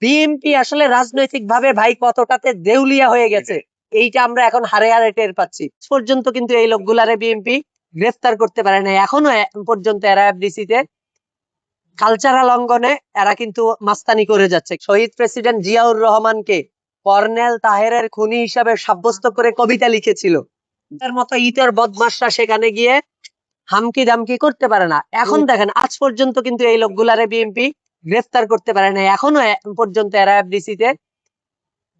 BNP আসলে রাজনৈতিক ভাবে ভাই কতটাতে দেউলিয়া হয়ে গেছে এইটা আমরা এখন হারে হারে টের পাচ্ছি। পর্যন্ত কিন্তু এই লোকগুলারে বিএনপি গ্রেফতার করতে পারে না, এখনো পর্যন্ত এরা এফডিসি তে কালচারাল অঙ্গনে এরা কিন্তু মাস্তানি করে যাচ্ছে। শহীদ প্রেসিডেন্ট জিয়াউর রহমানকে কর্নেল তাহেরের খুনি হিসাবে সাব্যস্ত করে কবিতা লিখেছিল, তার মতো ইতর বদমাশরা সেখানে গিয়ে হামকি দামকি করতে পারে না। এখন দেখেন আজ পর্যন্ত কিন্তু এই লোকগুলারে বিএনপি গ্রেফতার করতে পারে না, এখনো পর্যন্ত এরা এফডিসি তে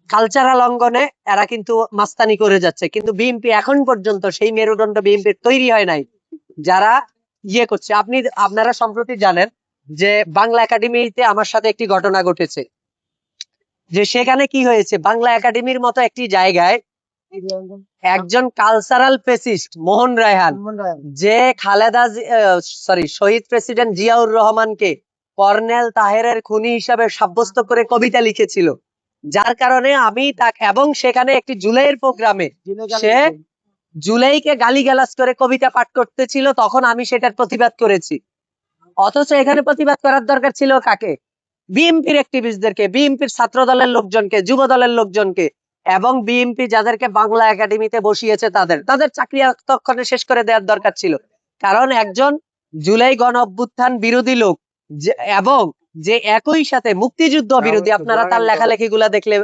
কালচারাল অঙ্গনে এরা কিন্তু মাস্তানি করে যাচ্ছে। কিন্তু বিএনপি এখন পর্যন্ত সেই মেরুদণ্ড বিএনপির তৈরি হয় নাই যারা ইয়ে করছে। আপনারা সম্প্রতি জানেন যে বাংলা একাডেমিতে আমার সাথে একটি ঘটনা ঘটেছে, যে সেখানে কি হয়েছে, বাংলা একাডেমির মতো একটি জায়গায় একজন কালচারাল ফেসিস্ট মোহন রায়হান, যে শহীদ প্রেসিডেন্ট জিয়াউর রহমানকে কর্নেল তাহেরের খুনি হিসাবে সাব্যস্ত করে কবিতা লিখেছিল, যার কারণে আমি তাকে, এবং সেখানে একটি জুলাইয়ের প্রোগ্রামে সে জুলাইকে গালিগালাজ করে কবিতা পাঠ করতেছিল, তখন আমি সেটার প্রতিবাদ করেছি। অথচ এখানে প্রতিবাদ করার দরকার ছিল কাকে? বিএনপির অ্যাক্টিভিস্টদেরকে, বিএনপির ছাত্র দলের লোকজনকে, যুব দলের লোকজনকে, এবং বিএনপি যাদেরকে বাংলা একাডেমিতে বসিয়েছে তাদের চাকরি তৎক্ষণে শেষ করে দেওয়ার দরকার ছিল। কারণ একজন জুলাই গণ অভ্যুত্থান বিরোধী লোক এবং যে একই সাথে মুক্তিযুদ্ধ বিরোধী, আপনারা তার লেখালেখি গুলা দেখলে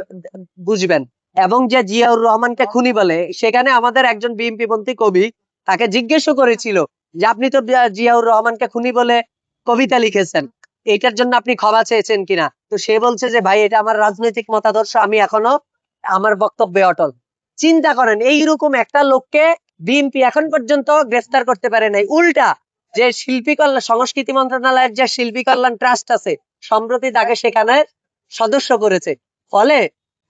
বুঝবেন, এবং যে জিয়াউর রহমানকে খুনি বলে, সেখানে আমাদের একজন বিএনপি পন্থী কবি তাকে জিজ্ঞেসও করেছিল যে আপনি তো জিয়াউর রহমানকে খুনি বলে কবিতা লিখেছেন, এটার জন্য আপনি ক্ষমা চেয়েছেন কিনা? তো সে বলছে যে ভাই এটা আমার রাজনৈতিক মতাদর্শ, আমি এখনো আমার বক্তব্যে অটল। চিন্তা করেন, এইরকম একটা লোককে বিএনপি এখন পর্যন্ত গ্রেফতার করতে পারে নাই। উল্টা যে শিল্পী কল্যাণ, সংস্কৃতি মন্ত্রণালয়ের যে শিল্পী কল্যাণ ট্রাস্ট আছে, সম্প্রতি তাকে সেখানে সদস্য করেছে। ফলে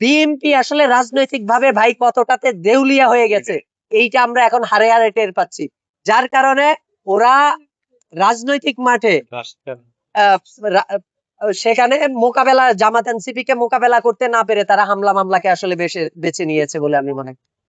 বিএনপি আসলে রাজনৈতিক ভাবে ভাই কতটাতে দেউলিয়া হয়ে গেছে এইটা আমরা এখন হারে হারে টের পাচ্ছি। যার কারণে ওরা রাজনৈতিক মাঠে সেখানে মোকাবেলা, জামাত এনসিপি কে মোকাবেলা করতে না পেরে তারা হামলা মামলাকে আসলে বেছে নিয়েছে বলে আমি মনে করি।